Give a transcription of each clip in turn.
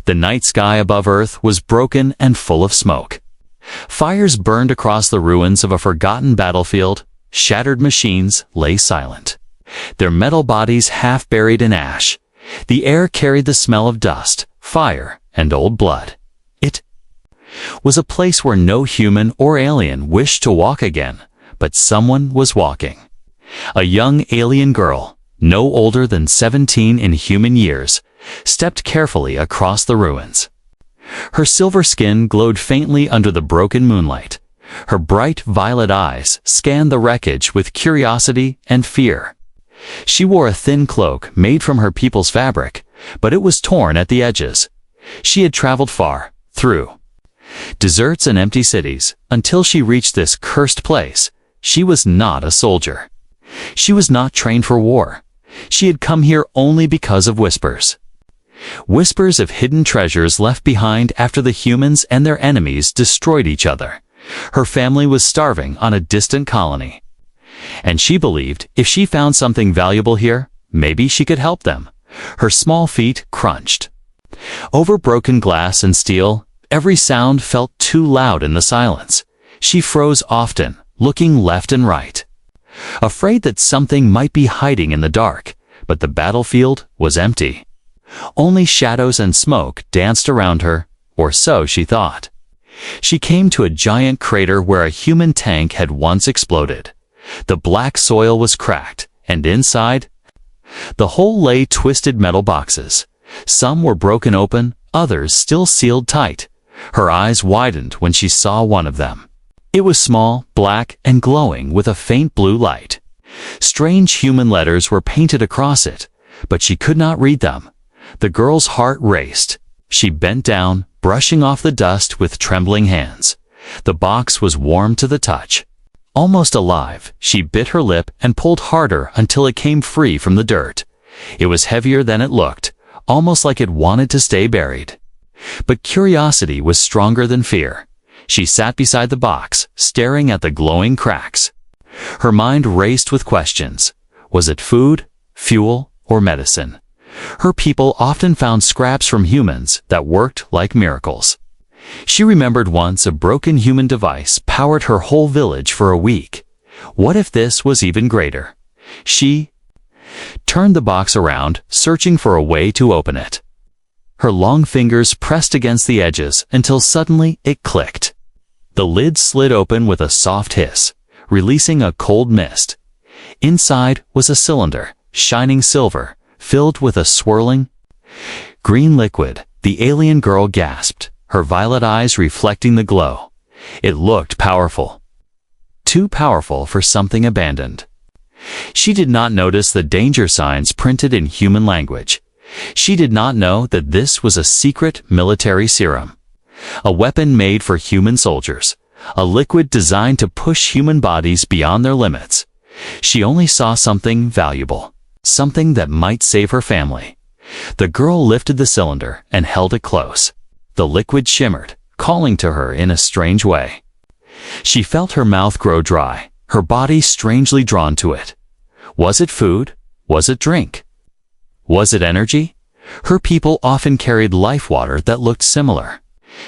The night sky above Earth was broken and full of smoke. Fires burned across the ruins of a forgotten battlefield. Shattered machines lay silent, their metal bodies half buried in ash. The air carried the smell of dust, fire, and old blood. It was a place where no human or alien wished to walk again, but someone was walking. A young alien girl, no older than 17 in human years, stepped carefully across the ruins. Her silver skin glowed faintly under the broken moonlight. Her bright violet eyes scanned the wreckage with curiosity and fear. She wore a thin cloak made from her people's fabric, but it was torn at the edges. She had traveled far, through deserts and empty cities, until she reached this cursed place. She was not a soldier. She was not trained for war. She had come here only because of whispers. Whispers of hidden treasures left behind after the humans and their enemies destroyed each other. Her family was starving on a distant colony, and she believed if she found something valuable here, maybe she could help them. Her small feet crunched over broken glass and steel. Every sound felt too loud in the silence. She froze often, looking left and right, afraid that something might be hiding in the dark, but the battlefield was empty. Only shadows and smoke danced around her, or so she thought. She came to a giant crater where a human tank had once exploded. The black soil was cracked, and inside, the hole lay twisted metal boxes. Some were broken open, others still sealed tight. Her eyes widened when she saw one of them. It was small, black, and glowing with a faint blue light. Strange human letters were painted across it, but she could not read them. The girl's heart raced. She bent down, brushing off the dust with trembling hands. The box was warm to the touch. Almost alive, she bit her lip and pulled harder until it came free from the dirt. It was heavier than it looked, almost like it wanted to stay buried. But curiosity was stronger than fear. She sat beside the box, staring at the glowing cracks. Her mind raced with questions. Was it food, fuel, or medicine? Her people often found scraps from humans that worked like miracles. She remembered once a broken human device powered her whole village for a week. What if this was even greater? She turned the box around, searching for a way to open it. Her long fingers pressed against the edges until suddenly it clicked. The lid slid open with a soft hiss, releasing a cold mist. Inside was a cylinder, shining silver, filled with a swirling green liquid. The alien girl gasped, her violet eyes reflecting the glow. It looked powerful. Too powerful for something abandoned. She did not notice the danger signs printed in human language. She did not know that this was a secret military serum, a weapon made for human soldiers, a liquid designed to push human bodies beyond their limits. She only saw something valuable, something that might save her family. The girl lifted the cylinder and held it close. The liquid shimmered, calling to her in a strange way. She felt her mouth grow dry, her body strangely drawn to it. Was it food? Was it drink? Was it energy? Her people often carried life water that looked similar.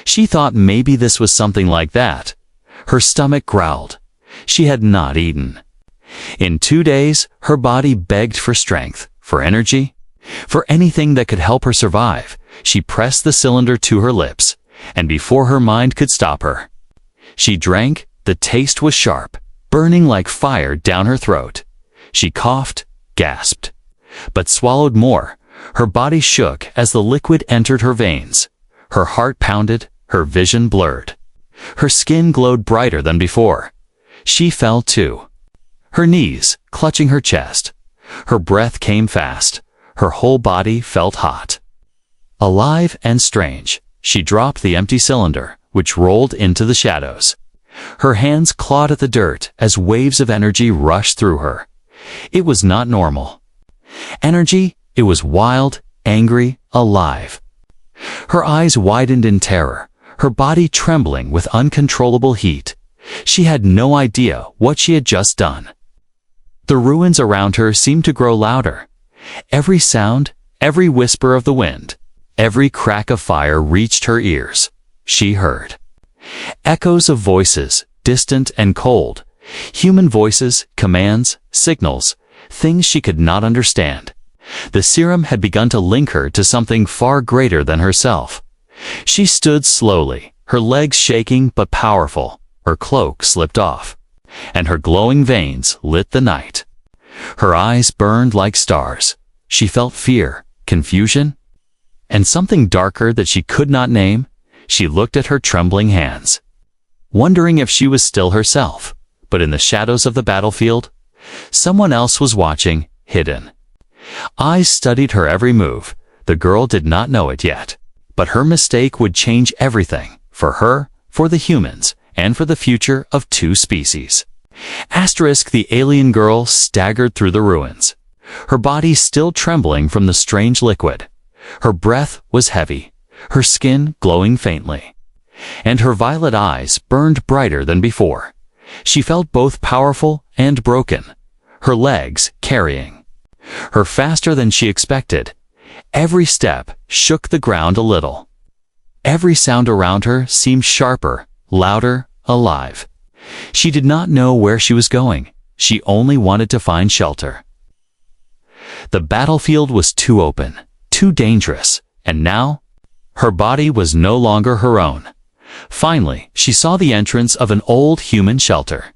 She thought maybe this was something like that. Her stomach growled. She had not eaten. In 2 days, her body begged for strength, for energy, for anything that could help her survive. She pressed the cylinder to her lips, and before her mind could stop her, she drank. The taste was sharp, burning like fire down her throat. She coughed, gasped, but swallowed more. Her body shook as the liquid entered her veins. Her heart pounded, her vision blurred. Her skin glowed brighter than before. She fell too, her knees clutching her chest. Her breath came fast. Her whole body felt hot. Alive and strange, she dropped the empty cylinder, which rolled into the shadows. Her hands clawed at the dirt as waves of energy rushed through her. It was not normal energy. It was wild, angry, alive. Her eyes widened in terror, her body trembling with uncontrollable heat. She had no idea what she had just done. The ruins around her seemed to grow louder. Every sound, every whisper of the wind, Every crack of fire reached her ears. She heard echoes of voices, distant and cold. Human voices, commands, signals, things she could not understand. The serum had begun to link her to something far greater than herself. She stood slowly, her legs shaking but powerful. Her cloak slipped off, and her glowing veins lit the night. Her eyes burned like stars. She felt fear, confusion, and something darker that she could not name. She looked at her trembling hands, wondering if she was still herself. But in the shadows of the battlefield, someone else was watching, hidden. Eyes studied her every move. The girl did not know it yet, but her mistake would change everything, for her, for the humans, and for the future of two species. The alien girl staggered through the ruins, her body still trembling from the strange liquid. Her breath was heavy, her skin glowing faintly, and her violet eyes burned brighter than before. She felt both powerful and broken, her legs carrying her faster than she expected. Every step shook the ground a little. Every sound around her seemed sharper, louder, alive. She did not know where she was going. She only wanted to find shelter. The battlefield was too open, too dangerous, and now her body was no longer her own. Finally, she saw the entrance of an old human shelter,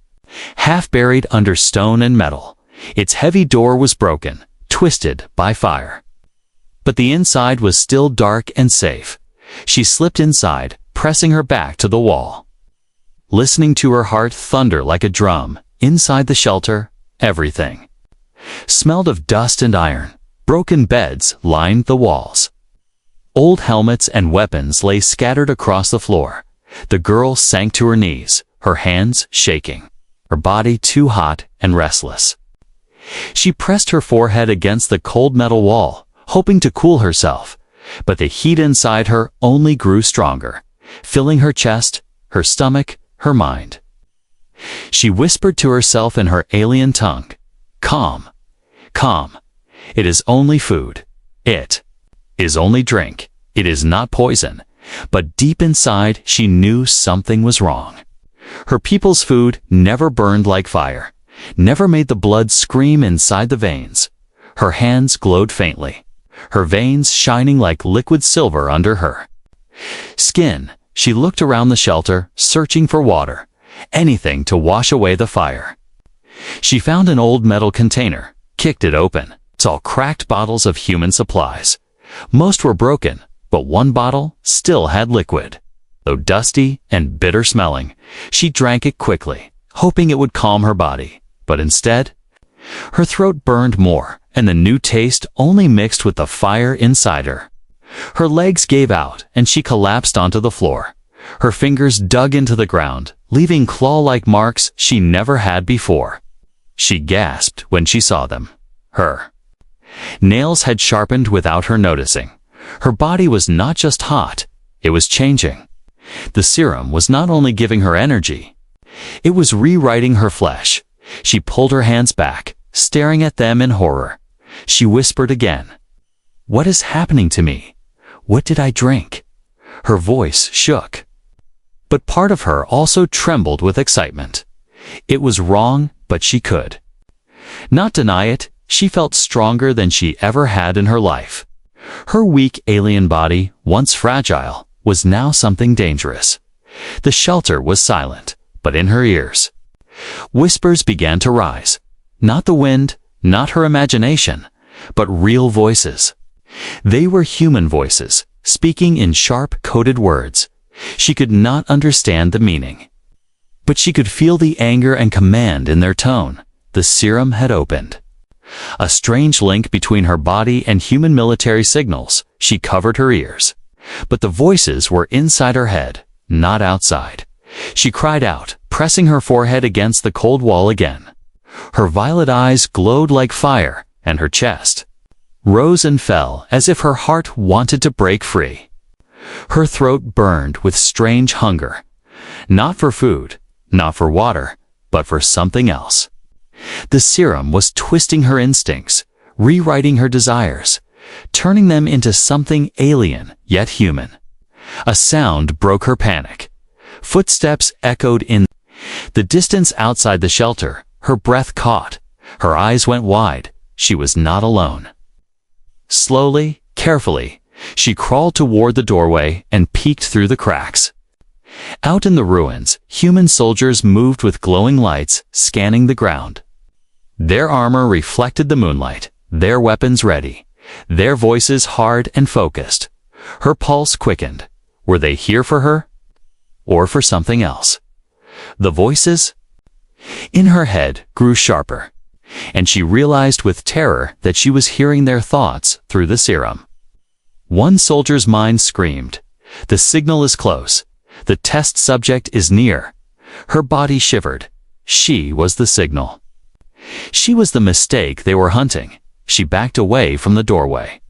half buried under stone and metal. Its heavy door was broken, twisted by fire. But the inside was still dark and safe. She slipped inside, pressing her back to the wall, listening to her heart thunder like a drum. Inside the shelter, everything smelled of dust and iron. Broken beds lined the walls. Old helmets and weapons lay scattered across the floor. The girl sank to her knees, her hands shaking, her body too hot and restless. She pressed her forehead against the cold metal wall, hoping to cool herself, but the heat inside her only grew stronger, filling her chest, her stomach, her mind. She whispered to herself in her alien tongue, "Calm, calm. It is only food. It is only drink. It is not poison." But deep inside, she knew something was wrong. Her people's food never burned like fire, never made the blood scream inside the veins. Her hands glowed faintly, her veins shining like liquid silver under her skin. She looked around the shelter, searching for water, anything to wash away the fire. She found an old metal container, kicked it open. It's all cracked bottles of human supplies. Most were broken, but one bottle still had liquid. Though dusty and bitter smelling, she drank it quickly, hoping it would calm her body. But instead, her throat burned more, and the new taste only mixed with the fire inside her. Her legs gave out, and she collapsed onto the floor. Her fingers dug into the ground, leaving claw-like marks she never had before. She gasped when she saw them. Her nails had sharpened without her noticing. Her body was not just hot, it was changing. The serum was not only giving her energy, it was rewriting her flesh. She pulled her hands back, staring at them in horror. She whispered again, "What is happening to me? What did I drink?" Her voice shook, but part of her also trembled with excitement. It was wrong, but she could not deny it. She felt stronger than she ever had in her life. Her weak alien body, once fragile, was now something dangerous. The shelter was silent, but in her ears, whispers began to rise. Not the wind, not her imagination, but real voices. They were human voices, speaking in sharp, coded words. She could not understand the meaning, but she could feel the anger and command in their tone. The serum had opened a strange link between her body and human military signals. She covered her ears, but the voices were inside her head, not outside. She cried out, pressing her forehead against the cold wall again. Her violet eyes glowed like fire, and her chest rose and fell as if her heart wanted to break free. Her throat burned with strange hunger, not for food, not for water, but for something else. The serum was twisting her instincts, rewriting her desires. turning them into something alien yet human. A sound broke her panic. Footsteps echoed in the distance outside the shelter. Her breath caught. Her eyes went wide. She was not alone. Slowly, carefully, she crawled toward the doorway and peeked through the cracks. Out in the ruins, human soldiers moved with glowing lights, scanning the ground. Their armor reflected the moonlight, their weapons ready, their voices hard and focused. Her pulse quickened. Were they here for her? Or for something else? The voices in her head grew sharper, and she realized with terror that she was hearing their thoughts through the serum. One soldier's mind screamed, "The signal is close. The test subject is near." Her body shivered. She was the signal. She was the mistake they were hunting. She backed away from the doorway.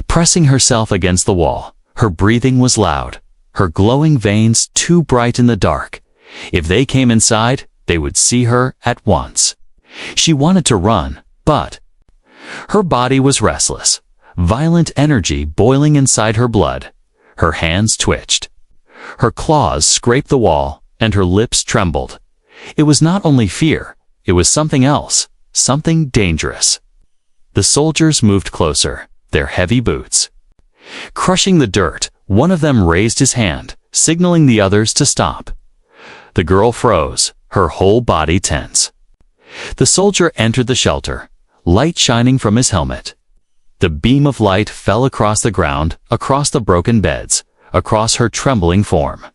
Pressing herself against the wall, her breathing was loud, her glowing veins too bright in the dark. If they came inside, they would see her at once. She wanted to run, but her body was restless, violent energy boiling inside her blood. Her hands twitched. Her claws scraped the wall, and her lips trembled. It was not only fear, it was something else, something dangerous. The soldiers moved closer, their heavy boots crushing the dirt. One of them raised his hand, signaling the others to stop. The girl froze, her whole body tense. The soldier entered the shelter, light shining from his helmet. The beam of light fell across the ground, across the broken beds, across her trembling form.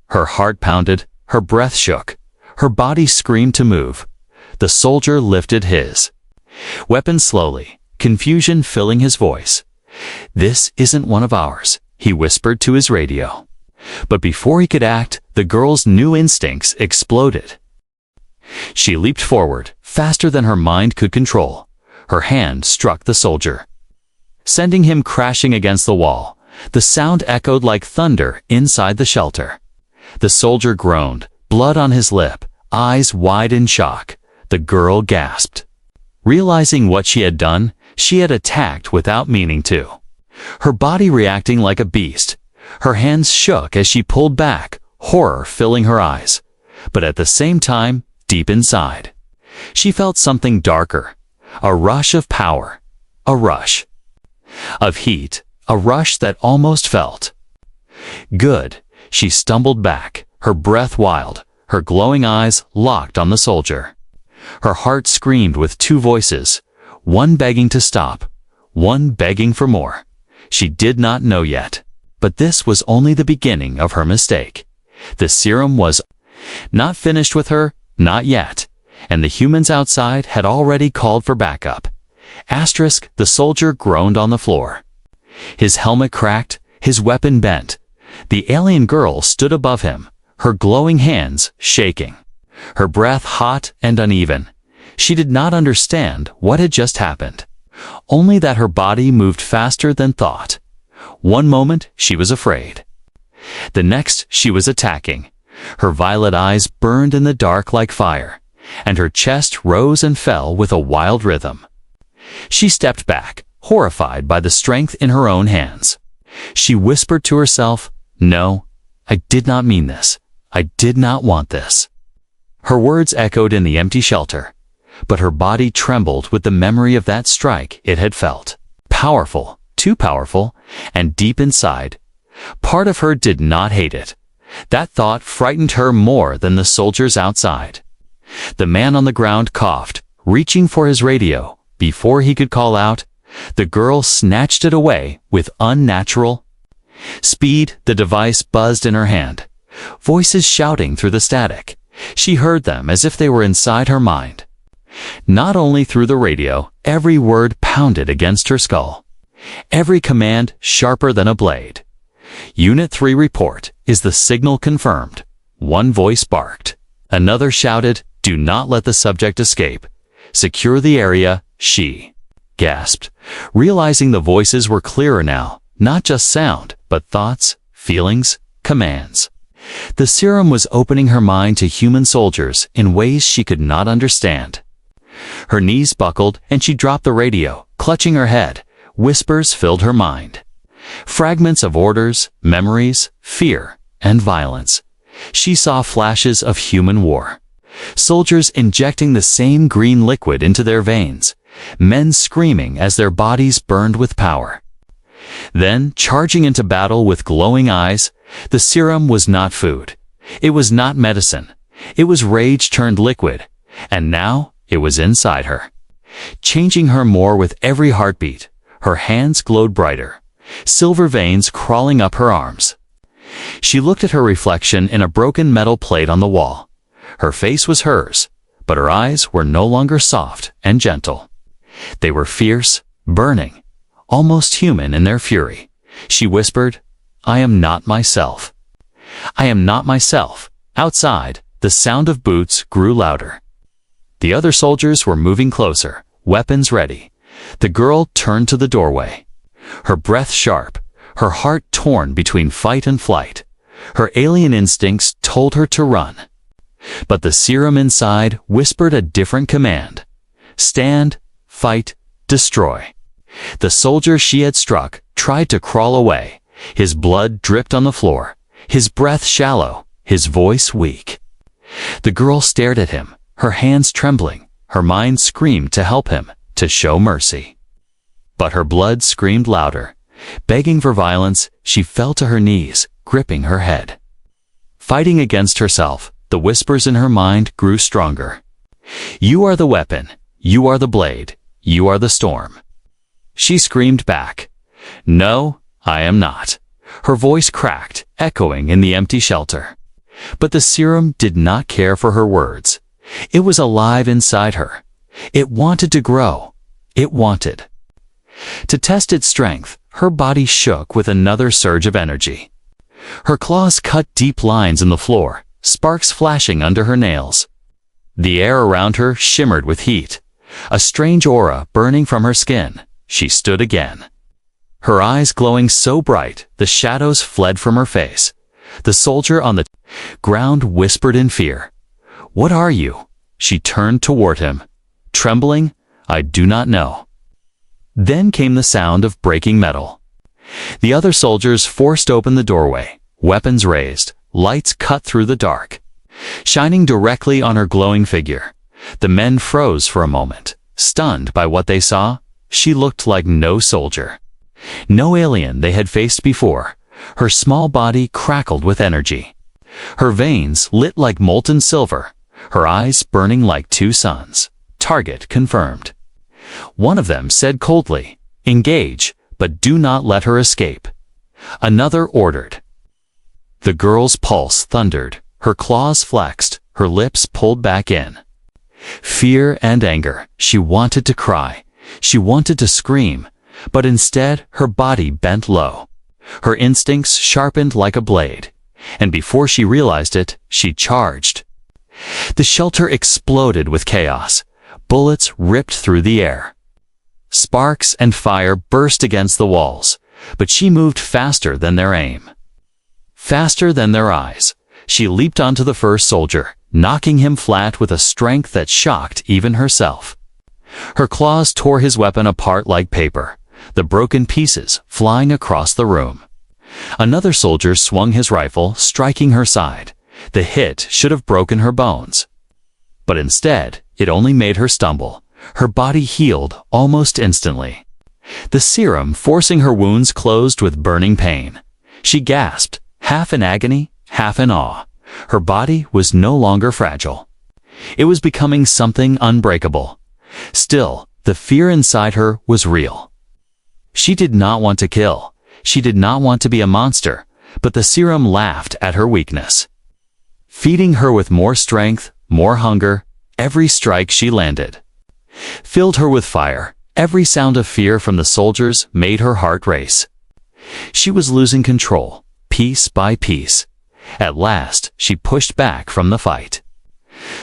Her heart pounded, her breath shook, her body screamed to move. The soldier lifted his weapon slowly, confusion filling his voice. "This isn't one of ours," he whispered to his radio. But before he could act, the girl's new instincts exploded. She leaped forward, faster than her mind could control. Her hand struck the soldier, sending him crashing against the wall. The sound echoed like thunder inside the shelter. The soldier groaned, blood on his lip, eyes wide in shock. The girl gasped. Realizing what she had done, she had attacked without meaning to. Her body reacting like a beast. Her hands shook as she pulled back, horror filling her eyes. But at the same time, deep inside, she felt something darker. A rush of power. A rush of heat. A rush that almost felt good. She stumbled back, her breath wild, her glowing eyes locked on the soldier. Her heart screamed with two voices, one begging to stop, one begging for more. She did not know yet, but this was only the beginning of her mistake. The serum was not finished with her, not yet, and the humans outside had already called for backup. The soldier groaned on the floor. His helmet cracked, his weapon bent. The alien girl stood above him, her glowing hands shaking, her breath hot and uneven. She did not understand what had just happened, only that her body moved faster than thought. One moment she was afraid. The next she was attacking. Her violet eyes burned in the dark like fire, and her chest rose and fell with a wild rhythm. She stepped back, horrified by the strength in her own hands. She whispered to herself, "No, I did not mean this. I did not want this." Her words echoed in the empty shelter, but her body trembled with the memory of that strike it had felt. Powerful, too powerful, and deep inside, part of her did not hate it. That thought frightened her more than the soldiers outside. The man on the ground coughed, reaching for his radio. Before he could call out, the girl snatched it away with unnatural speed. The device buzzed in her hand, voices shouting through the static. She heard them as if they were inside her mind. Not only through the radio, every word pounded against her skull, every command sharper than a blade. "Unit 3 report. Is the signal confirmed?" One voice barked. Another shouted, "Do not let the subject escape. Secure the area." She gasped, realizing the voices were clearer now, not just sound, but thoughts, feelings, commands. The serum was opening her mind to human soldiers in ways she could not understand. Her knees buckled and she dropped the radio, clutching her head. whispers filled her mind. Fragments of orders, memories, fear, and violence. She saw flashes of human war. Soldiers injecting the same green liquid into their veins. Men screaming as their bodies burned with power. Then, charging into battle with glowing eyes, the serum was not food. It was not medicine. It was rage turned liquid. And now, it was inside her. Changing her more with every heartbeat. Her hands glowed brighter. Silver veins crawling up her arms. She looked at her reflection in a broken metal plate on the wall. Her face was hers, but her eyes were no longer soft and gentle. They were fierce, burning, almost human in their fury. She whispered, "I am not myself. I am not myself." Outside, the sound of boots grew louder. The other soldiers were moving closer, weapons ready. The girl turned to the doorway. Her breath sharp, her heart torn between fight and flight. Her alien instincts told her to run. But the serum inside whispered a different command. Stand, fight, destroy. The soldier she had struck tried to crawl away. His blood dripped on the floor, his breath shallow, his voice weak. The girl stared at him, her hands trembling. Her mind screamed to help him, to show mercy. But her blood screamed louder. Begging for violence, she fell to her knees, gripping her head. Fighting against herself, the whispers in her mind grew stronger. "You are the weapon. You are the blade. You are the storm." She screamed back. "No, I am not." Her voice cracked, echoing in the empty shelter. But the serum did not care for her words. It was alive inside her. It wanted to grow. It wanted. To test its strength, her body shook with another surge of energy. Her claws cut deep lines in the floor, sparks flashing under her nails. The air around her shimmered with heat. A strange aura burning from her skin. She stood again. Her eyes glowing so bright, the shadows fled from her face. The soldier on the ground whispered in fear. "What are you?" She turned toward him. Trembling, "I do not know." Then came the sound of breaking metal. The other soldiers forced open the doorway, weapons raised, lights cut through the dark. Shining directly on her glowing figure, the men froze for a moment, stunned by what they saw. She looked like no soldier. No alien they had faced before. Her small body crackled with energy. Her veins lit like molten silver, her eyes burning like two suns. Target confirmed. One of them said coldly, "Engage, but do not let her escape." Another ordered. The girl's pulse thundered, her claws flexed, her lips pulled back in. Fear and anger, she wanted to cry, she wanted to scream, but instead her body bent low. Her instincts sharpened like a blade, and before she realized it, she charged. The shelter exploded with chaos. Bullets ripped through the air. Sparks and fire burst against the walls, but she moved faster than their aim. Faster than their eyes, she leaped onto the first soldier, knocking him flat with a strength that shocked even herself. Her claws tore his weapon apart like paper, the broken pieces flying across the room. Another soldier swung his rifle, striking her side. The hit should have broken her bones. But instead, it only made her stumble. Her body healed almost instantly. The serum forcing her wounds closed with burning pain. She gasped, half in agony, half in awe. Her body was no longer fragile. It was becoming something unbreakable. Still, the fear inside her was real. She did not want to kill. She did not want to be a monster, but the serum laughed at her weakness. Feeding her with more strength, more hunger, every strike she landed. Filled her with fire, every sound of fear from the soldiers made her heart race. She was losing control, piece by piece. At last, she pushed back from the fight.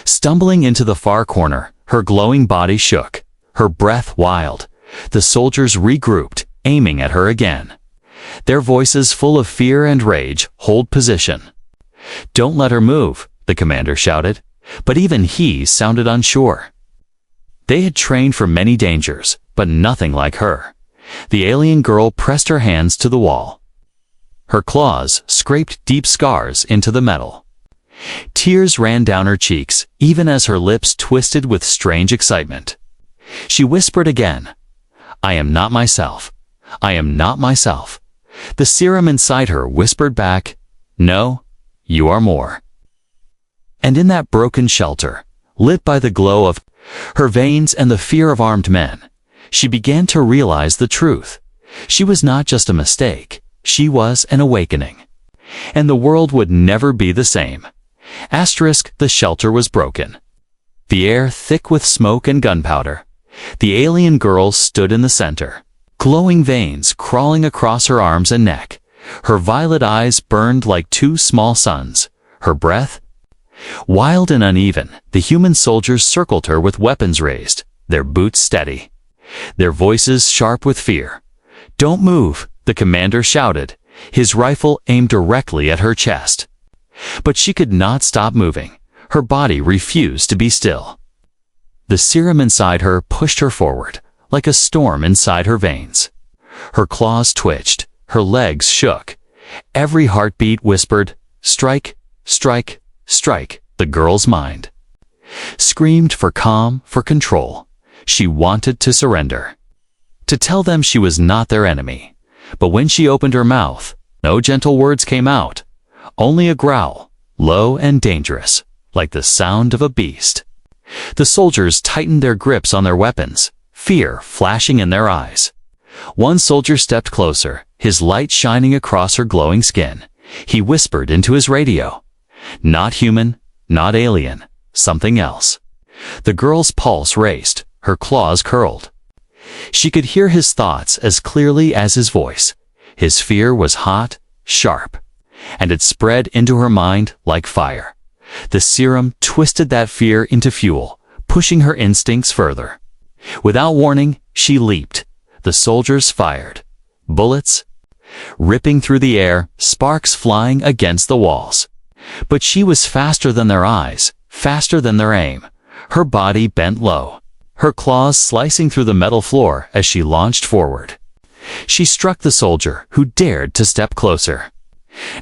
Stumbling into the far corner, her glowing body shook, her breath wild. The soldiers regrouped, aiming at her again. Their voices full of fear and rage hold position. "Don't let her move," the commander shouted, but even he sounded unsure. They had trained for many dangers, but nothing like her. The alien girl pressed her hands to the wall. Her claws scraped deep scars into the metal. Tears ran down her cheeks, even as her lips twisted with strange excitement. She whispered again, "I am not myself. I am not myself." The serum inside her whispered back, "No, you are more." And in that broken shelter, lit by the glow of her veins and the fear of armed men, she began to realize the truth. She was not just a mistake. She was an awakening. And the world would never be the same. The shelter was broken. The air thick with smoke and gunpowder. The alien girl stood in the center, glowing veins crawling across her arms and neck. Her violet eyes burned like two small suns. Her breath, wild and uneven, the human soldiers circled her with weapons raised, their boots steady, their voices sharp with fear. "Don't move," the commander shouted, his rifle aimed directly at her chest. But she could not stop moving. Her body refused to be still. The serum inside her pushed her forward, like a storm inside her veins. Her claws twitched, her legs shook. Every heartbeat whispered, "Strike, strike, strike." The girl's mind screamed for calm, for control. She wanted to surrender, to tell them she was not their enemy. But when she opened her mouth, no gentle words came out. Only a growl, low and dangerous, like the sound of a beast. The soldiers tightened their grips on their weapons, fear flashing in their eyes. One soldier stepped closer, his light shining across her glowing skin. He whispered into his radio, "Not human, not alien, something else." The girl's pulse raced, her claws curled. She could hear his thoughts as clearly as his voice. His fear was hot, sharp, and it spread into her mind like fire. The serum twisted that fear into fuel, pushing her instincts further. Without warning, she leaped. The soldiers fired. Bullets ripping through the air, sparks flying against the walls. But she was faster than their eyes, faster than their aim. Her body bent low, her claws slicing through the metal floor as she launched forward. She struck the soldier who dared to step closer,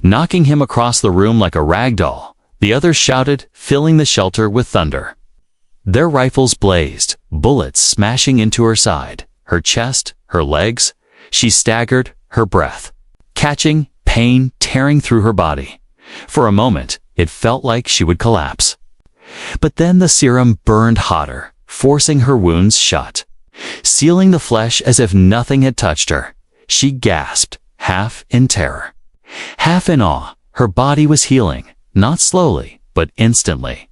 knocking him across the room like a rag doll. The others shouted, filling the shelter with thunder. Their rifles blazed, bullets smashing into her side, her chest, her legs. She staggered, her breath catching, pain tearing through her body. For a moment, it felt like she would collapse. But then the serum burned hotter, forcing her wounds shut, sealing the flesh as if nothing had touched her. She gasped, half in terror, half in awe. Her body was healing, not slowly, but instantly.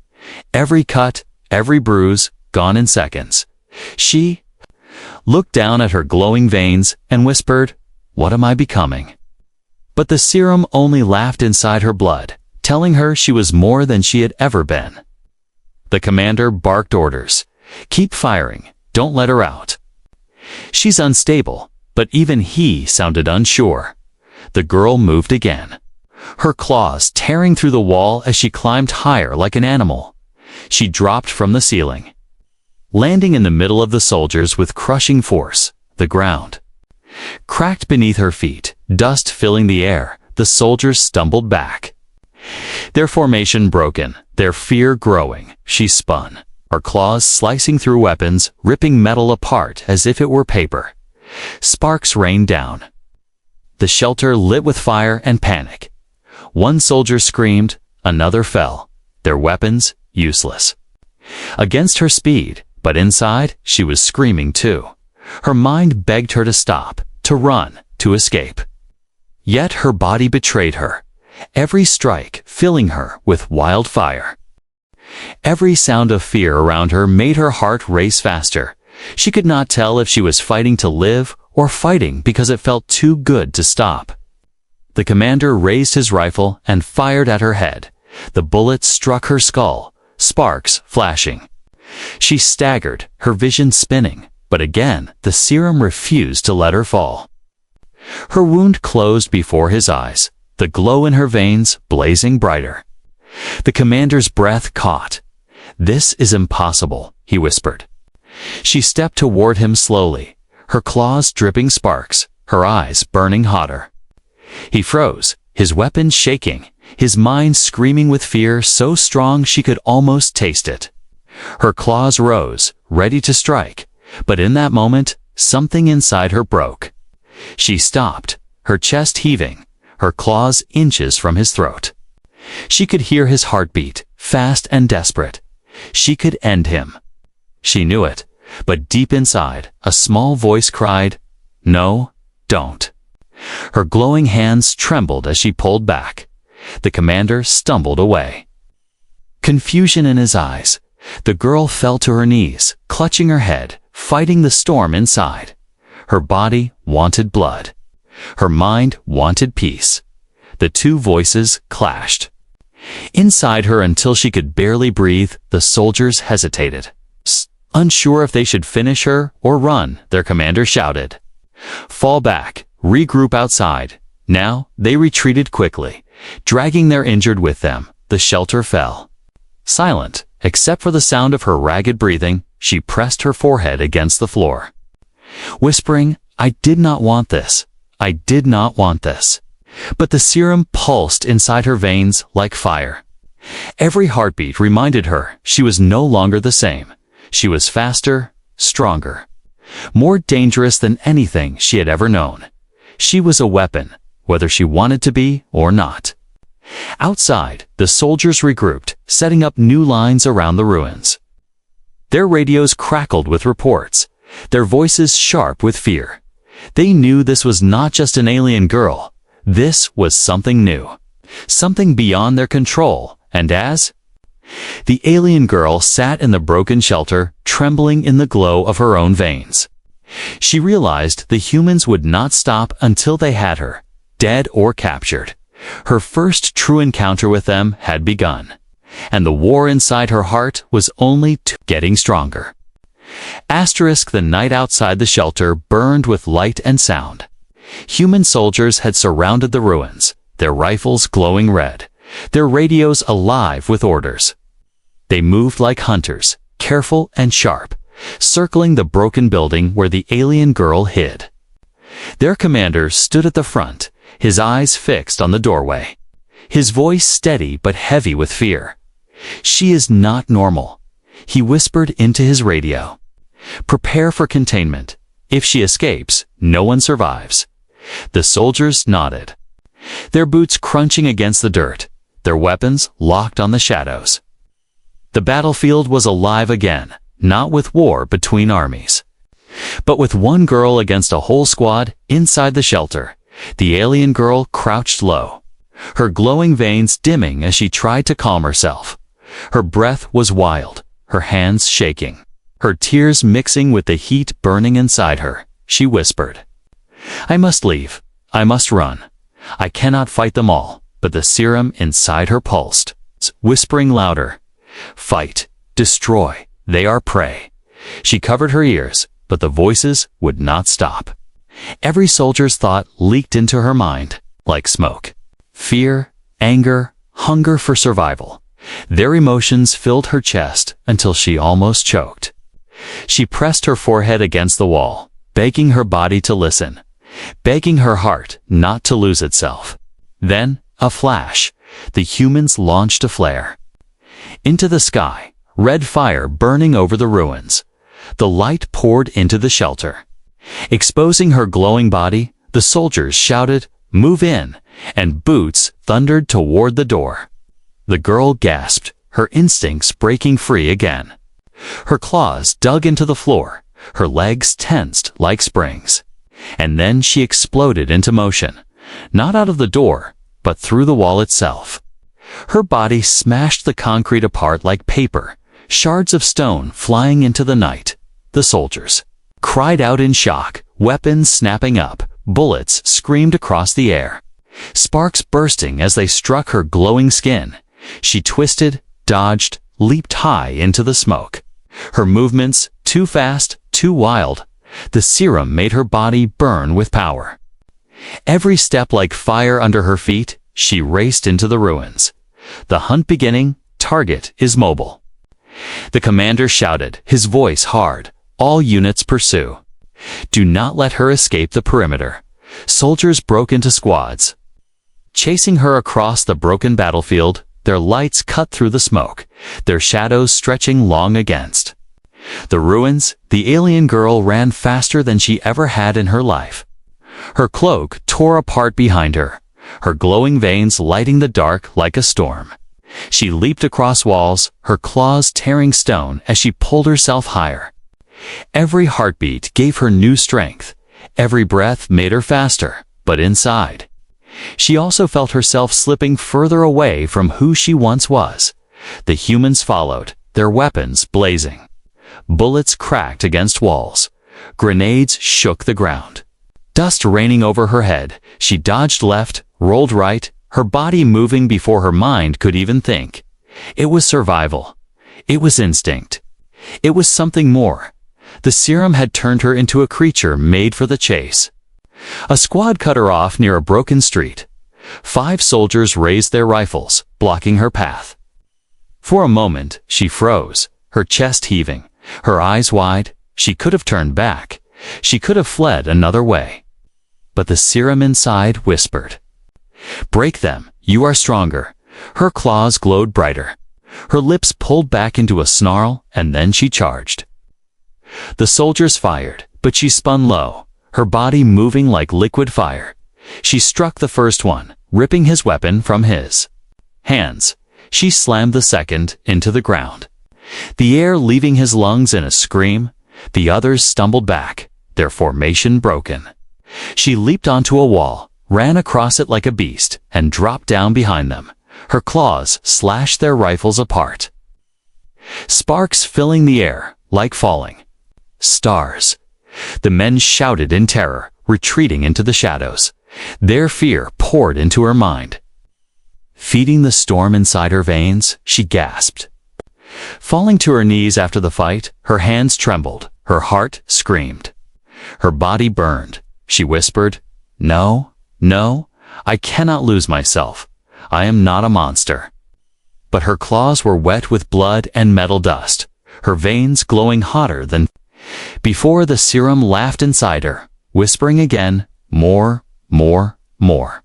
Every cut, every bruise, gone in seconds. She looked down at her glowing veins and whispered, "What am I becoming?" But the serum only laughed inside her blood, telling her she was more than she had ever been. The commander barked orders. "Keep firing, don't let her out. She's unstable," but even he sounded unsure. The girl moved again, her claws tearing through the wall as she climbed higher like an animal. She dropped from the ceiling, landing in the middle of the soldiers with crushing force. The ground cracked beneath her feet, dust filling the air. The soldiers stumbled back, their formation broken, their fear growing. She spun, her claws slicing through weapons, ripping metal apart as if it were paper. Sparks rained down, the shelter lit with fire and panic. One soldier screamed, another fell, their weapons useless against her speed. But inside, she was screaming too. Her mind begged her to stop, to run, to escape. Yet her body betrayed her, every strike filling her with wildfire. Every sound of fear around her made her heart race faster. She could not tell if she was fighting to live or fighting because it felt too good to stop. The commander raised his rifle and fired at her head. The bullet struck her skull, sparks flashing. She staggered, her vision spinning, but again the serum refused to let her fall. Her wound closed before his eyes, the glow in her veins blazing brighter. The commander's breath caught. "This is impossible," he whispered. She stepped toward him slowly, her claws dripping sparks, her eyes burning hotter. He froze, his weapon shaking, his mind screaming with fear so strong she could almost taste it. Her claws rose, ready to strike, but in that moment, something inside her broke. She stopped, her chest heaving, her claws inches from his throat. She could hear his heartbeat, fast and desperate. She could end him. She knew it, but deep inside, a small voice cried, "No, don't." Her glowing hands trembled as she pulled back. The commander stumbled away. Confusion in his eyes, the girl fell to her knees, clutching her head, fighting the storm inside. Her body wanted blood. Her mind wanted peace. The two voices clashed. Inside her, until she could barely breathe, the soldiers hesitated. Unsure if they should finish her or run, their commander shouted, "Fall back, regroup outside." Now they retreated quickly, dragging their injured with them. The shelter fell. Silent, except for the sound of her ragged breathing, she pressed her forehead against the floor, whispering, "I did not want this. I did not want this." But the serum pulsed inside her veins like fire. Every heartbeat reminded her she was no longer the same. She was faster, stronger, more dangerous than anything she had ever known. She was a weapon, whether she wanted to be or not. Outside, the soldiers regrouped, setting up new lines around the ruins. Their radios crackled with reports, their voices sharp with fear. They knew this was not just an alien girl. This was something new, something beyond their control, and as the alien girl sat in the broken shelter, trembling in the glow of her own veins, she realized the humans would not stop until they had her, dead or captured. Her first true encounter with them had begun, and the war inside her heart was only getting stronger. The night outside the shelter burned with light and sound. Human soldiers had surrounded the ruins, their rifles glowing red, their radios alive with orders. They moved like hunters, careful and sharp, circling the broken building where the alien girl hid. Their commander stood at the front, his eyes fixed on the doorway, his voice steady but heavy with fear. "She is not normal," he whispered into his radio. "Prepare for containment. If she escapes, no one survives." The soldiers nodded, their boots crunching against the dirt, their weapons locked on the shadows. The battlefield was alive again, not with war between armies, but with one girl against a whole squad inside the shelter. The alien girl crouched low, her glowing veins dimming as she tried to calm herself. Her breath was wild, her hands shaking, her tears mixing with the heat burning inside her. She whispered, "I must leave. I must run. I cannot fight them all." But the serum inside her pulsed, whispering louder, "Fight, destroy, they are prey." She covered her ears, but the voices would not stop. Every soldier's thought leaked into her mind, like smoke. Fear, anger, hunger for survival. Their emotions filled her chest until she almost choked. She pressed her forehead against the wall, begging her body to listen, begging her heart not to lose itself. Then, a flash, the humans launched a flare. Into the sky, red fire burning over the ruins. The light poured into the shelter. Exposing her glowing body, the soldiers shouted, "Move in," and boots thundered toward the door. The girl gasped, her instincts breaking free again. Her claws dug into the floor, her legs tensed like springs. And then she exploded into motion, not out of the door, but through the wall itself. Her body smashed the concrete apart like paper, shards of stone flying into the night. The soldiers cried out in shock, weapons snapping up, bullets screamed across the air, sparks bursting as they struck her glowing skin. She twisted, dodged, leaped high into the smoke. Her movements, too fast, too wild. The serum made her body burn with power. Every step like fire under her feet, she raced into the ruins. The hunt beginning, target is mobile. The commander shouted, his voice hard, "All units pursue." Do not let her escape the perimeter. Soldiers broke into squads, chasing her across the broken battlefield, their lights cut through the smoke, their shadows stretching long against the ruins. The alien girl ran faster than she ever had in her life. Her cloak tore apart behind her, her glowing veins lighting the dark like a storm. She leaped across walls, her claws tearing stone as she pulled herself higher. Every heartbeat gave her new strength. Every breath made her faster, but inside, she also felt herself slipping further away from who she once was. The humans followed, their weapons blazing. Bullets cracked against walls. Grenades shook the ground. Dust raining over her head, she dodged left, rolled right, her body moving before her mind could even think. It was survival. It was instinct. It was something more. The serum had turned her into a creature made for the chase. A squad cut her off near a broken street. 5 soldiers raised their rifles, blocking her path. For a moment, she froze, her chest heaving, her eyes wide. She could have turned back. She could have fled another way. But the serum inside whispered, "Break them, you are stronger." Her claws glowed brighter. Her lips pulled back into a snarl, and then she charged. The soldiers fired, but she spun low, her body moving like liquid fire. She struck the first one, ripping his weapon from his hands. She slammed the second into the ground, the air leaving his lungs in a scream. The others stumbled back, their formation broken. She leaped onto a wall, ran across it like a beast, and dropped down behind them. Her claws slashed their rifles apart, sparks filling the air like falling stars. The men shouted in terror, retreating into the shadows. Their fear poured into her mind. Feeding the storm inside her veins, she gasped. Falling to her knees after the fight, her hands trembled, her heart screamed. Her body burned. She whispered, "No, no, I cannot lose myself. I am not a monster." But her claws were wet with blood and metal dust, her veins glowing hotter than before. The serum laughed inside her, whispering again, "More, more, more."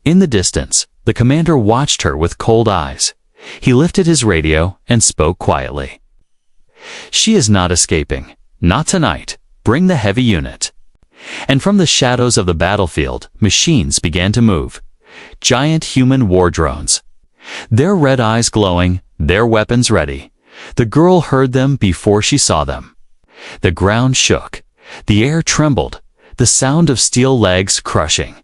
In the distance, the commander watched her with cold eyes. He lifted his radio and spoke quietly. "She is not escaping. Not tonight. Bring the heavy unit." And from the shadows of the battlefield, machines began to move. Giant human war drones, their red eyes glowing, their weapons ready. The girl heard them before she saw them. The ground shook. The air trembled, the sound of steel legs crushing.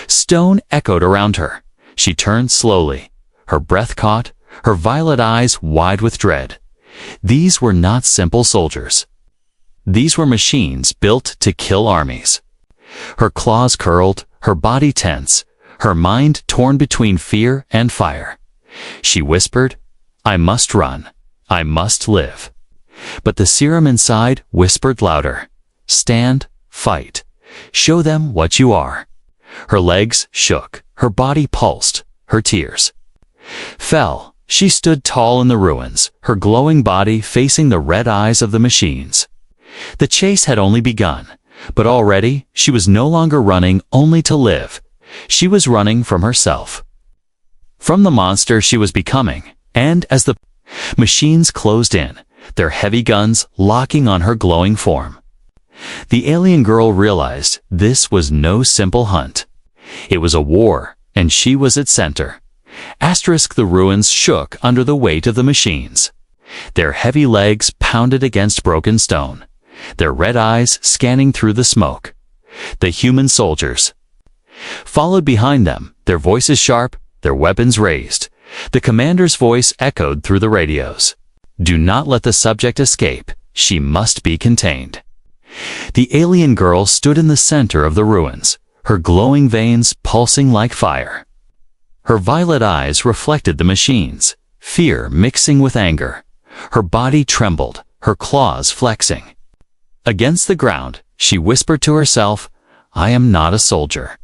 Stone echoed around her. She turned slowly, her breath caught, her violet eyes wide with dread. These were not simple soldiers. These were machines built to kill armies. Her claws curled, her body tense, her mind torn between fear and fire. She whispered, "I must run. I must live." But the serum inside whispered louder, "Stand, fight. Show them what you are." Her legs shook, her body pulsed, her tears fell. She stood tall in the ruins, her glowing body facing the red eyes of the machines. The chase had only begun, but already she was no longer running only to live. She was running from herself, from the monster she was becoming. And as the machines closed in, their heavy guns locking on her glowing form, the alien girl realized this was no simple hunt. It was a war, and she was its center. The ruins shook under the weight of the machines. Their heavy legs pounded against broken stone, their red eyes scanning through the smoke. The human soldiers followed behind them, their voices sharp, their weapons raised. The commander's voice echoed through the radios. "Do not let the subject escape. She must be contained." The alien girl stood in the center of the ruins, her glowing veins pulsing like fire. Her violet eyes reflected the machines, fear mixing with anger. Her body trembled, her claws flexing. Against the ground, she whispered to herself, "I am not a soldier.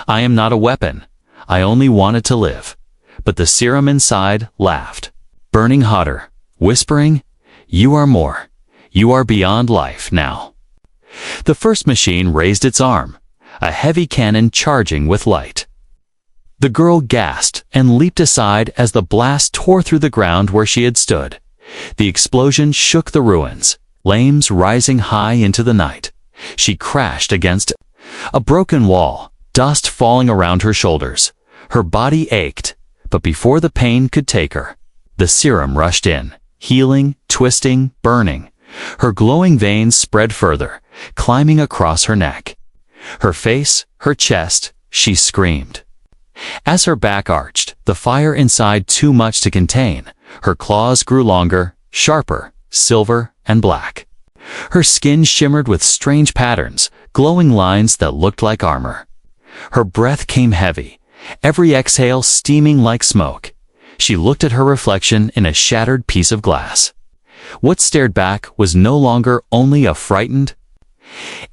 I am not a weapon. I only wanted to live." But the serum inside laughed, burning hotter, whispering, "You are more. You are beyond life now." The first machine raised its arm, a heavy cannon charging with light. The girl gasped and leaped aside as the blast tore through the ground where she had stood. The explosion shook the ruins, flames rising high into the night. She crashed against a broken wall, dust falling around her shoulders. Her body ached, but before the pain could take her, the serum rushed in, healing, twisting, burning. Her glowing veins spread further, climbing across her neck. Her face, her chest, she screamed. As her back arched, the fire inside too much to contain, her claws grew longer, sharper, silver and black. Her skin shimmered with strange patterns, glowing lines that looked like armor. Her breath came heavy, every exhale steaming like smoke. She looked at her reflection in a shattered piece of glass. What stared back was no longer only a frightened,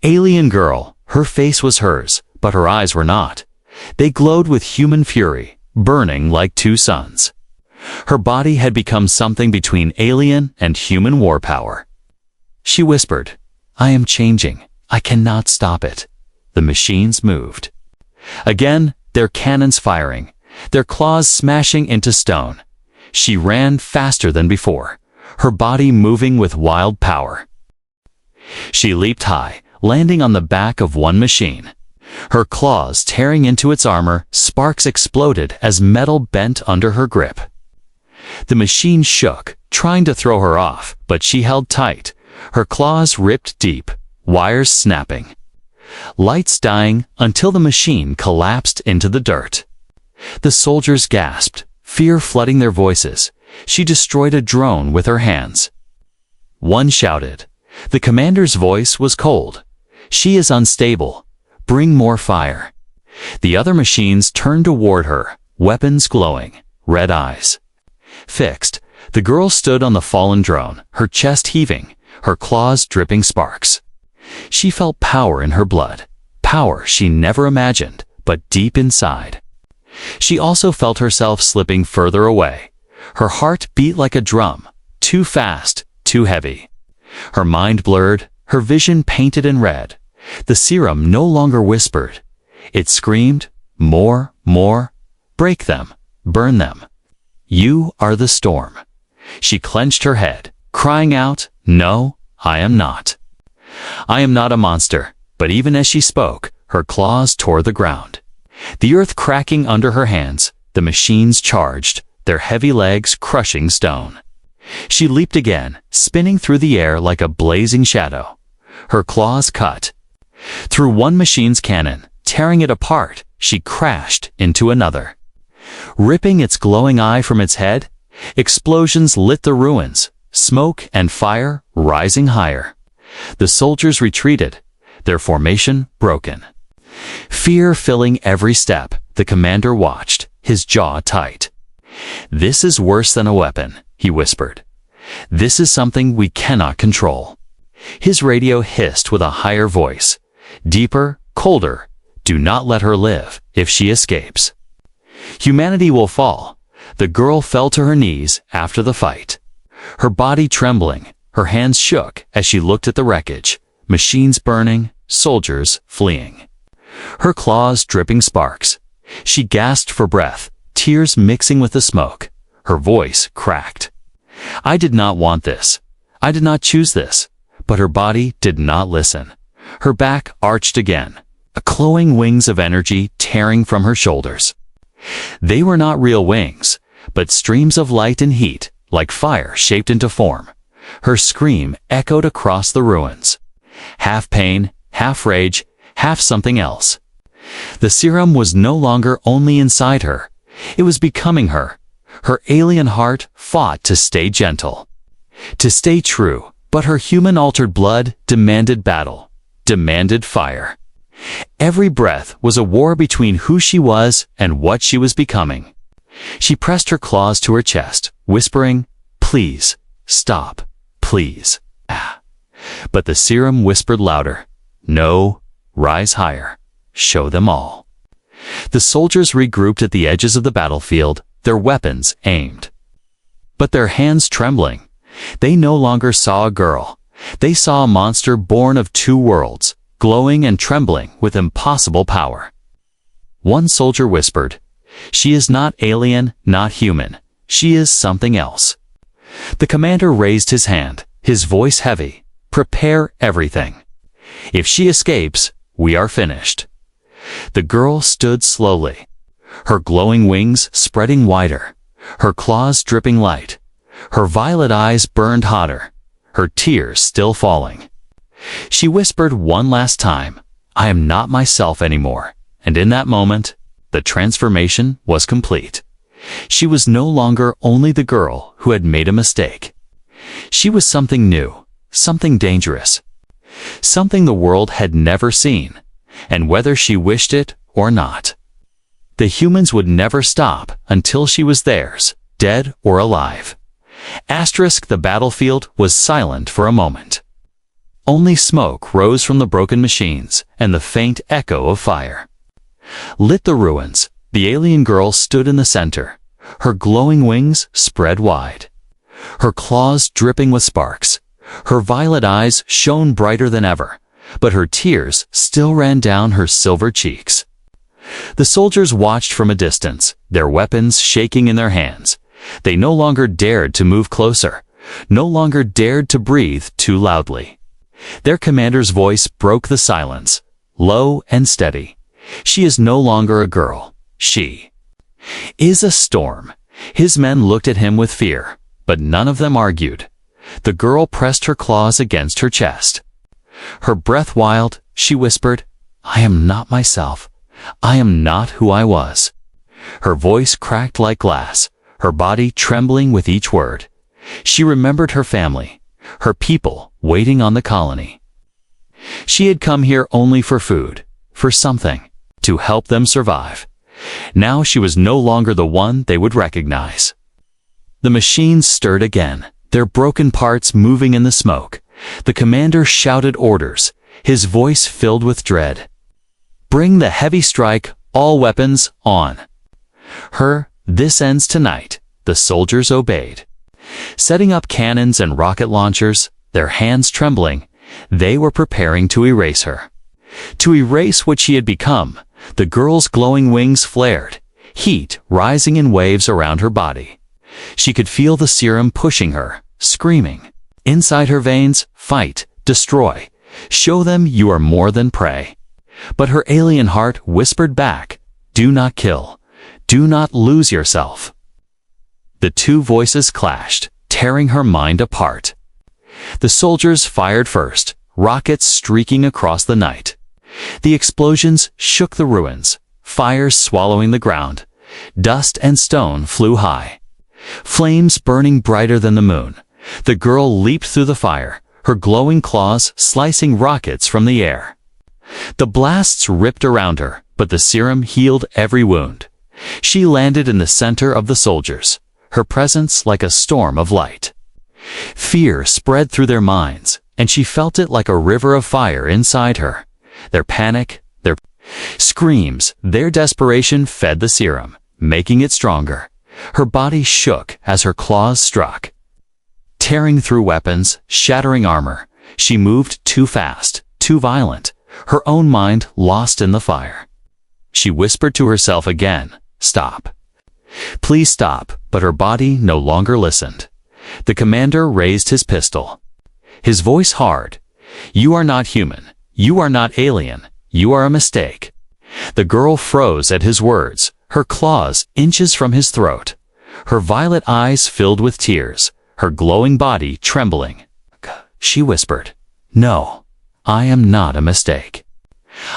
alien girl. Her face was hers, but her eyes were not. They glowed with human fury, burning like two suns. Her body had become something between alien and human war power. She whispered, "I am changing. I cannot stop it." The machines moved. Again, their cannons firing, their claws smashing into stone. She ran faster than before, her body moving with wild power. She leaped high, landing on the back of one machine. Her claws tearing into its armor, sparks exploded as metal bent under her grip. The machine shook, trying to throw her off, but she held tight. Her claws ripped deep, wires snapping. Lights dying until the machine collapsed into the dirt. The soldiers gasped, fear flooding their voices. She destroyed a drone with her hands. One shouted. The commander's voice was cold. "She is unstable. Bring more fire." The other machines turned toward her, weapons glowing, red eyes. Fixed, the girl stood on the fallen drone, her chest heaving, her claws dripping sparks. She felt power in her blood, power she never imagined, but deep inside. She also felt herself slipping further away. Her heart beat like a drum, too fast, too heavy. Her mind blurred, her vision painted in red. The serum no longer whispered. It screamed, "More, more. Break them, burn them. You are the storm." She clenched her head, crying out, "No, I am not. I am not a monster." But even as she spoke, her claws tore the ground. The earth cracking under her hands, the machines charged, their heavy legs crushing stone. She leaped again, spinning through the air like a blazing shadow. Her claws cut through one machine's cannon, tearing it apart. She crashed into another. Ripping its glowing eye from its head, explosions lit the ruins, smoke and fire rising higher. The soldiers retreated, their formation broken. Fear filling every step, the commander watched, his jaw tight. "This is worse than a weapon," he whispered. "This is something we cannot control." His radio hissed with a higher voice, deeper, colder. "Do not let her live. If she escapes, humanity will fall." The girl fell to her knees after the fight, her body trembling. Her hands shook as she looked at the wreckage, machines burning, soldiers fleeing. Her claws dripping sparks. She gasped for breath, tears mixing with the smoke. Her voice cracked. "I did not want this. I did not choose this." But her body did not listen. Her back arched again, glowing wings of energy tearing from her shoulders. They were not real wings, but streams of light and heat, like fire shaped into form. Her scream echoed across the ruins. Half pain, half rage, half something else. The serum was no longer only inside her. It was becoming her. Her alien heart fought to stay gentle, to stay true, but her human-altered blood demanded battle, demanded fire. Every breath was a war between who she was and what she was becoming. She pressed her claws to her chest, whispering, "Please, stop, please." But the serum whispered louder, "No, rise higher, show them all." The soldiers regrouped at the edges of the battlefield, their weapons aimed. But their hands trembling. They no longer saw a girl. They saw a monster born of two worlds, glowing and trembling with impossible power. One soldier whispered, "She is not alien, not human. She is something else." The commander raised his hand, his voice heavy. "Prepare everything. If she escapes, we are finished." The girl stood slowly, her glowing wings spreading wider, her claws dripping light. Her violet eyes burned hotter, her tears still falling. She whispered one last time, "I am not myself anymore," and in that moment, the transformation was complete. She was no longer only the girl who had made a mistake. She was something new, something dangerous, something the world had never seen, and whether she wished it or not, the humans would never stop until she was theirs, dead or alive. The battlefield was silent for a moment. Only smoke rose from the broken machines, and the faint echo of fire lit the ruins. The alien girl stood in the center, her glowing wings spread wide, her claws dripping with sparks. Her violet eyes shone brighter than ever, but her tears still ran down her silver cheeks. The soldiers watched from a distance, their weapons shaking in their hands. They no longer dared to move closer, no longer dared to breathe too loudly. Their commander's voice broke the silence, low and steady. "She is no longer a girl. She is a storm." His men looked at him with fear, but none of them argued. The girl pressed her claws against her chest. Her breath wild, she whispered, "I am not myself. I am not who I was." Her voice cracked like glass, her body trembling with each word. She remembered her family, her people waiting on the colony. She had come here only for food, for something, to help them survive. Now she was no longer the one they would recognize. The machines stirred again, their broken parts moving in the smoke. The commander shouted orders, his voice filled with dread. "Bring the heavy strike, all weapons, on her. This ends tonight." The soldiers obeyed. Setting up cannons and rocket launchers, their hands trembling, they were preparing to erase her. To erase what she had become. The girl's glowing wings flared, heat rising in waves around her body. She could feel the serum pushing her, screaming. Inside her veins, "Fight, destroy, show them you are more than prey." But her alien heart whispered back, "Do not kill, do not lose yourself." The two voices clashed, tearing her mind apart. The soldiers fired first, rockets streaking across the night. The explosions shook the ruins, fires swallowing the ground. Dust and stone flew high, flames burning brighter than the moon. The girl leaped through the fire, her glowing claws slicing rockets from the air. The blasts ripped around her, but the serum healed every wound. She landed in the center of the soldiers, her presence like a storm of light. Fear spread through their minds, and she felt it like a river of fire inside her. Their panic, their screams, their desperation fed the serum, making it stronger. Her body shook as her claws struck, tearing through weapons, shattering armor. She moved too fast, too violent, her own mind lost in the fire. She whispered to herself again, "Stop. Please stop," but her body no longer listened. The commander raised his pistol, his voice hard. "You are not human. You are not alien. You are a mistake." The girl froze at his words, her claws inches from his throat, her violet eyes filled with tears, her glowing body trembling. She whispered, "No, I am not a mistake.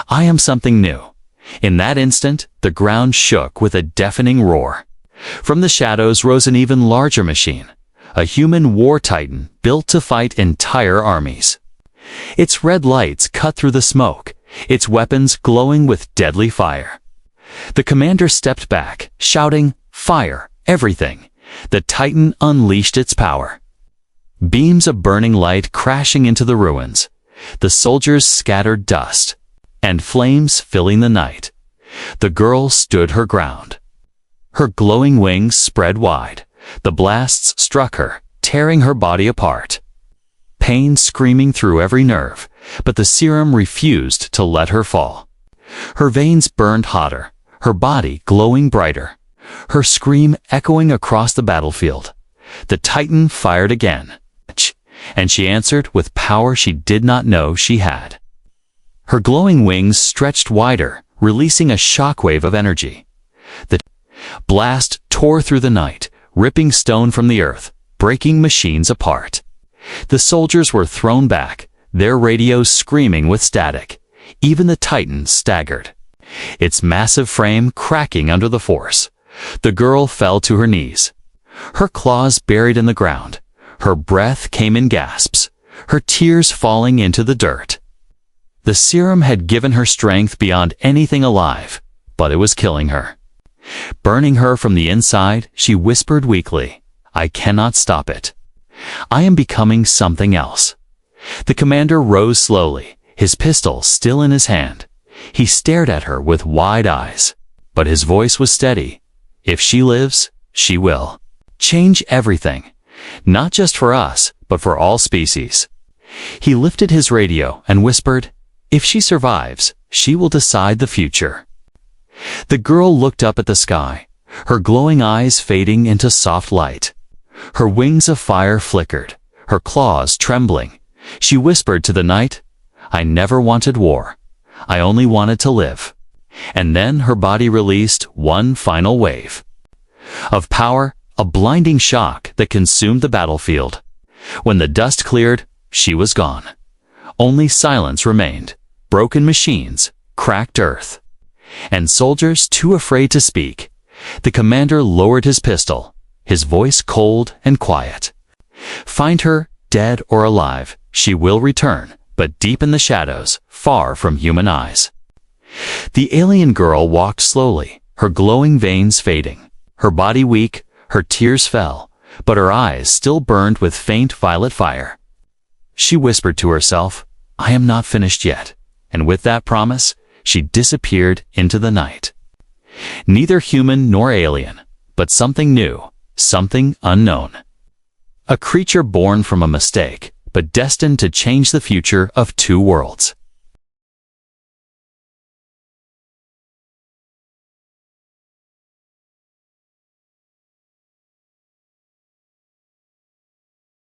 I am something new." In that instant, the ground shook with a deafening roar. From the shadows rose an even larger machine, a human war titan built to fight entire armies. Its red lights cut through the smoke, its weapons glowing with deadly fire. The commander stepped back, shouting, "Fire, everything!" The titan unleashed its power. Beams of burning light crashing into the ruins. The soldiers scattered dust, and flames filling the night. The girl stood her ground. Her glowing wings spread wide. The blasts struck her, tearing her body apart. pain screaming through every nerve, but the serum refused to let her fall. Her veins burned hotter, her body glowing brighter, her scream echoing across the battlefield. The Titan fired again, and she answered with power she did not know she had. Her glowing wings stretched wider, releasing a shockwave of energy. The blast tore through the night, ripping stone from the earth, breaking machines apart. The soldiers were thrown back, their radios screaming with static. Even the Titan staggered, its massive frame cracking under the force. The girl fell to her knees, her claws buried in the ground. Her breath came in gasps, her tears falling into the dirt. The serum had given her strength beyond anything alive, but it was killing her. Burning her from the inside, she whispered weakly, "I cannot stop it. I am becoming something else." The commander rose slowly, his pistol still in his hand. He stared at her with wide eyes, but his voice was steady. "If she lives, she will change everything, not just for us, but for all species." He lifted his radio and whispered, "If she survives, she will decide the future." The girl looked up at the sky, her glowing eyes fading into soft light. Her wings of fire flickered, her claws trembling. She whispered to the night, "I never wanted war. I only wanted to live." And then her body released one final wave of power, a blinding shock that consumed the battlefield. When the dust cleared, she was gone. Only silence remained, broken machines, cracked earth, and soldiers too afraid to speak. The commander lowered his pistol, his voice cold and quiet. "Find her, dead or alive, she will return, but deep in the shadows, far from human eyes." The alien girl walked slowly, her glowing veins fading, her body weak. Her tears fell, but her eyes still burned with faint violet fire. She whispered to herself, "I am not finished yet," and with that promise, she disappeared into the night. Neither human nor alien, but something new, something unknown. A creature born from a mistake, but destined to change the future of two worlds.